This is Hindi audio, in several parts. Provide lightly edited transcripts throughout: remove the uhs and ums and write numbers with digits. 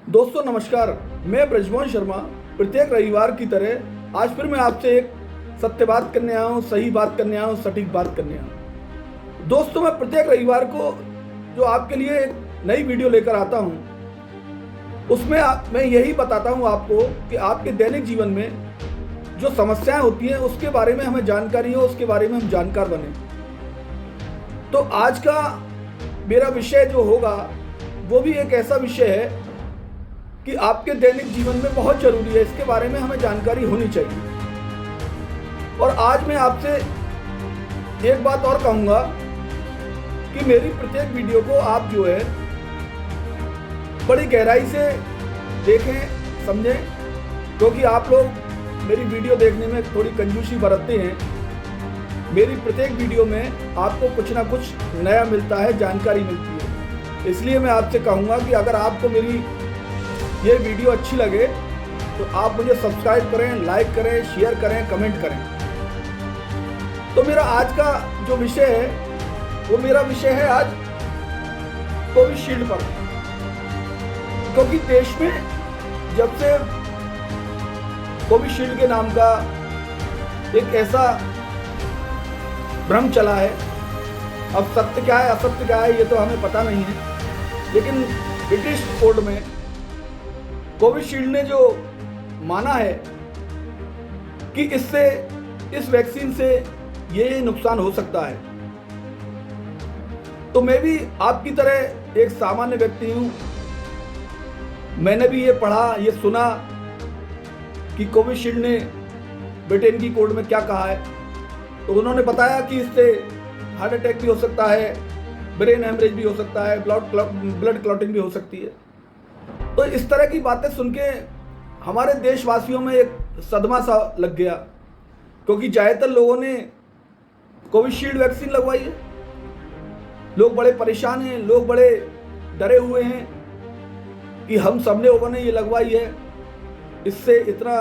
दोस्तों नमस्कार, मैं ब्रजमोहन शर्मा प्रत्येक रविवार की तरह आज फिर मैं आपसे एक सत्य बात करने आया हूँ, सही बात करने आया हूँ, सटीक बात करने आया हूँ। दोस्तों मैं प्रत्येक रविवार को जो आपके लिए एक नई वीडियो लेकर आता हूँ उसमें मैं यही बताता हूँ आपको कि आपके दैनिक जीवन में जो समस्याएं होती हैं उसके बारे में हमें जानकारी हो, उसके बारे में हम जानकार बने। तो आज का मेरा विषय जो होगा वो भी एक ऐसा विषय है कि आपके दैनिक जीवन में बहुत जरूरी है, इसके बारे में हमें जानकारी होनी चाहिए। और आज मैं आपसे एक बात और कहूँगा कि मेरी प्रत्येक वीडियो को आप जो है बड़ी गहराई से देखें, समझें, क्योंकि आप लोग मेरी वीडियो देखने में थोड़ी कंजूसी बरतते हैं। मेरी प्रत्येक वीडियो में आपको कुछ ना कुछ नया मिलता है, जानकारी मिलती है। इसलिए मैं आपसे कहूँगा कि अगर आपको मेरी ये वीडियो अच्छी लगे तो आप मुझे सब्सक्राइब करें, लाइक करें, शेयर करें, कमेंट करें। तो मेरा आज का जो विषय है वो मेरा विषय है आज कोविशील्ड पर। क्योंकि देश में जब से कोविशील्ड के नाम का एक ऐसा भ्रम चला है, अब सत्य क्या है असत्य क्या है ये तो हमें पता नहीं है, लेकिन ब्रिटिश कोर्ट में कोविशील्ड ने जो माना है कि इससे, इस वैक्सीन से ये नुकसान हो सकता है। तो मैं भी आपकी तरह एक सामान्य व्यक्ति हूँ। मैंने भी ये पढ़ा, ये सुना कि कोविशील्ड ने ब्रिटेन की कोर्ट में क्या कहा है। तो उन्होंने बताया कि इससे हार्ट अटैक भी हो सकता है, ब्रेन हेमरेज भी हो सकता है, ब्लड क्लॉटिंग भी हो सकती है। तो इस तरह की बातें सुन के हमारे देशवासियों में एक सदमा सा लग गया, क्योंकि ज़्यादातर लोगों ने कोविशील्ड वैक्सीन लगवाई है। लोग बड़े परेशान हैं, लोग बड़े डरे हुए हैं कि हम सब लोगों ने ये लगवाई है, इससे इतना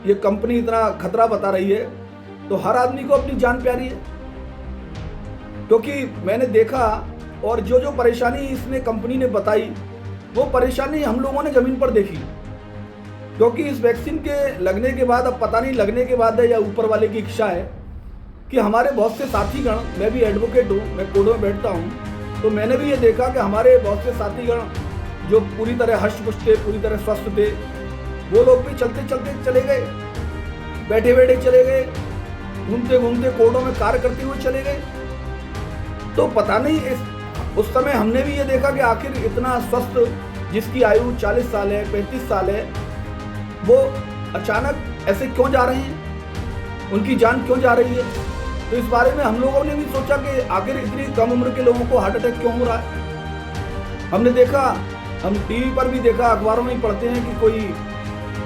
ये कंपनी इतना खतरा बता रही है, तो हर आदमी को अपनी जान प्यारी है। क्योंकि मैंने देखा और जो जो परेशानी इसने कंपनी ने बताई वो परेशानी हम लोगों ने ज़मीन पर देखी। क्योंकि इस वैक्सीन के लगने के बाद, अब पता नहीं लगने के बाद है या ऊपर वाले की इच्छा है, कि हमारे बहुत से साथीगण, मैं भी एडवोकेट हूँ, मैं कोर्ट में बैठता हूँ, तो मैंने भी ये देखा कि हमारे बहुत से साथीगण जो पूरी तरह हष्ट-पुष्ट थे, पूरी तरह स्वस्थ थे, वो लोग भी चलते चलते चले गए, बैठे बैठे चले गए, घूमते घूमते कोर्टों में कार्य करते हुए चले गए। तो पता नहीं उस समय हमने भी ये देखा कि आखिर इतना स्वस्थ, जिसकी आयु 40 साल है, 35 साल है, वो अचानक ऐसे क्यों जा रहे हैं, उनकी जान क्यों जा रही है। तो इस बारे में हम लोगों ने भी सोचा कि आखिर इतनी कम उम्र के लोगों को हार्ट अटैक क्यों हो रहा है। हमने देखा, हम टीवी पर भी देखा, अखबारों में ही पढ़ते हैं कि कोई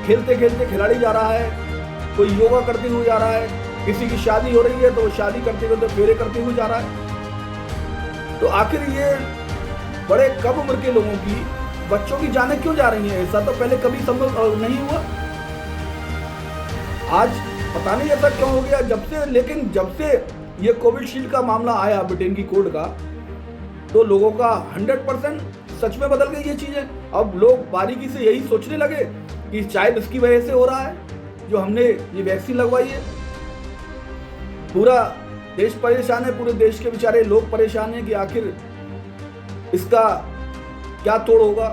खेलते खेलते खिलाड़ी जा रहा है, कोई योगा करते हुए जा रहा है, किसी की शादी हो रही है तो शादी करते हुए, तो फेरे करते हुए जा रहा है। तो आखिर ये बड़े कम उम्र के लोगों की, बच्चों की जानें क्यों जा रही हैं। ऐसा तो पहले कभी संभव नहीं हुआ। आज पता नहीं ऐसा क्यों हो गया लेकिन जब से ये कोविशील्ड का मामला आया ब्रिटेन की कोर्ट का, तो लोगों का 100% सच में बदल गई ये चीजें। अब लोग बारीकी से यही सोचने लगे कि शायद इसकी वजह से हो रहा है जो हमने ये वैक्सीन लगवाई है। पूरा देश परेशान है, पूरे देश के बेचारे लोग परेशान हैं कि आखिर इसका क्या तोड़ होगा।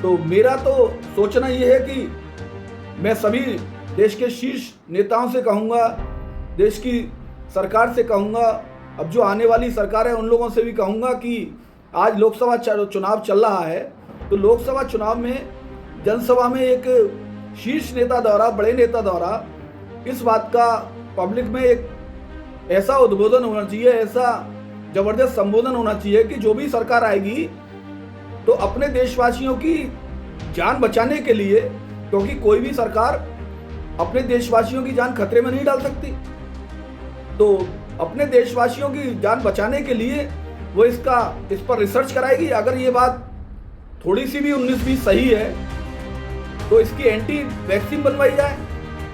तो मेरा तो सोचना ये है कि मैं सभी देश के शीर्ष नेताओं से कहूँगा, देश की सरकार से कहूँगा, अब जो आने वाली सरकार है उन लोगों से भी कहूँगा कि आज लोकसभा चुनाव चल रहा है, तो लोकसभा चुनाव में जनसभा में एक शीर्ष नेता द्वारा, बड़े नेता द्वारा इस बात का पब्लिक में एक ऐसा उद्बोधन होना चाहिए, ऐसा जबरदस्त संबोधन होना चाहिए कि जो भी सरकार आएगी तो अपने देशवासियों की जान बचाने के लिए, क्योंकि कोई भी सरकार अपने देशवासियों की जान खतरे में नहीं डाल सकती, तो अपने देशवासियों की जान बचाने के लिए वो इस पर रिसर्च कराएगी। अगर ये बात थोड़ी सी भी 19-20 सही है तो इसकी एंटी वैक्सीन बनवाई जाए।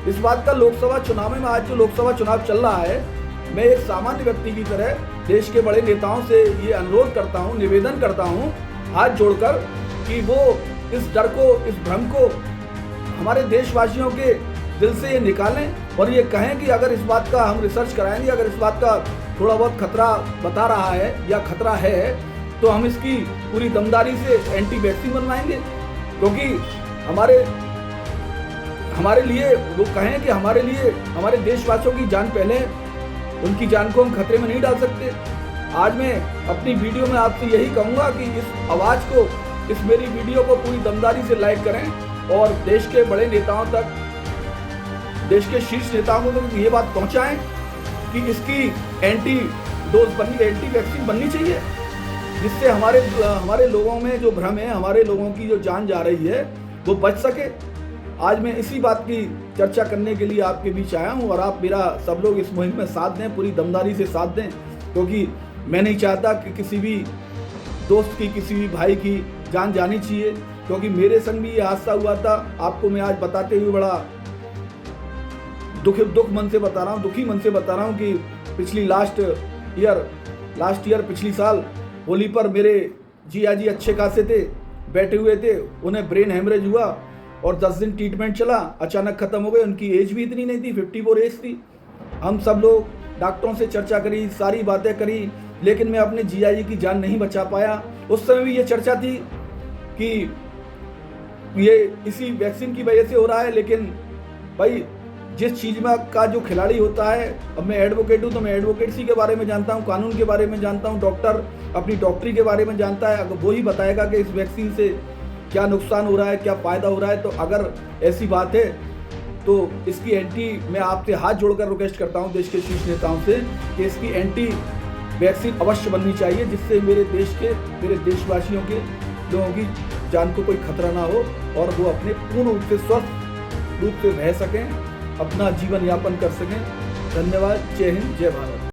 इस बात का लोकसभा चुनाव में, आज जो लोकसभा चुनाव चल रहा है, मैं एक सामान्य व्यक्ति की तरह देश के बड़े नेताओं से ये अनुरोध करता हूँ, निवेदन करता हूँ हाथ जोड़कर कि वो इस डर को, इस भ्रम को हमारे देशवासियों के दिल से ये निकालें और ये कहें कि अगर इस बात का हम रिसर्च कराएंगे, अगर इस बात का थोड़ा बहुत खतरा बता रहा है या खतरा है, तो हम इसकी पूरी दमदारी से एंटी वैक्सीन बनवाएंगे। क्योंकि हमारे लिए वो कहें कि हमारे लिए हमारे देशवासियों की जान पहले, उनकी जान को हम खतरे में नहीं डाल सकते। आज मैं अपनी वीडियो में आपसे यही कहूँगा कि इस आवाज़ को, इस मेरी वीडियो को पूरी दमदारी से लाइक करें और देश के बड़े नेताओं तक, देश के शीर्ष नेताओं तक ये बात पहुँचाएं कि इसकी एंटी वैक्सीन बननी चाहिए, जिससे हमारे लोगों में जो भ्रम है, हमारे लोगों की जो जान जा रही है, वो बच सके। आज मैं इसी बात की चर्चा करने के लिए आपके बीच आया हूँ और आप मेरा सब लोग इस मुहिम में साथ दें, पूरी दमदारी से साथ दें, क्योंकि मैं नहीं चाहता कि किसी भी दोस्त की, किसी भी भाई की जान जानी चाहिए। क्योंकि मेरे संग भी ये हादसा हुआ था। आपको मैं आज बताते हुए बड़ा दुखी मन से बता रहा हूँ कि पिछली साल होली पर मेरे जिया जी अच्छे खासे थे, बैठे हुए थे, उन्हें ब्रेन हेमरेज हुआ और 10 दिन ट्रीटमेंट चला, अचानक ख़त्म हो गए। उनकी एज भी इतनी नहीं थी, 54 एज थी। हम सब लोग डॉक्टरों से चर्चा करी, सारी बातें करी, लेकिन मैं अपने जिया जी की जान नहीं बचा पाया। उस समय भी ये चर्चा थी कि ये इसी वैक्सीन की वजह से हो रहा है, लेकिन भाई जिस चीज़ में का जो खिलाड़ी होता है, अब मैं एडवोकेट हूँ तो मैं एडवोकेसी के बारे में जानता हूँ, कानून के बारे में जानता हूँ, डॉक्टर अपनी डॉक्टरी के बारे में जानता है। अगर वो ही बताएगा कि इस वैक्सीन से क्या नुकसान हो रहा है, क्या फ़ायदा हो रहा है, तो अगर ऐसी बात है तो इसकी एंटी, मैं आपसे हाथ जोड़कर रिक्वेस्ट करता हूँ देश के शीर्ष नेताओं से कि इसकी एंटी वैक्सीन अवश्य बननी चाहिए, जिससे मेरे देशवासियों के लोगों की जान को कोई खतरा ना हो और वो अपने पूर्ण रूप से स्वस्थ रूप से रह सकें, अपना जीवन यापन कर सकें। धन्यवाद। जय हिंद, जय भारत।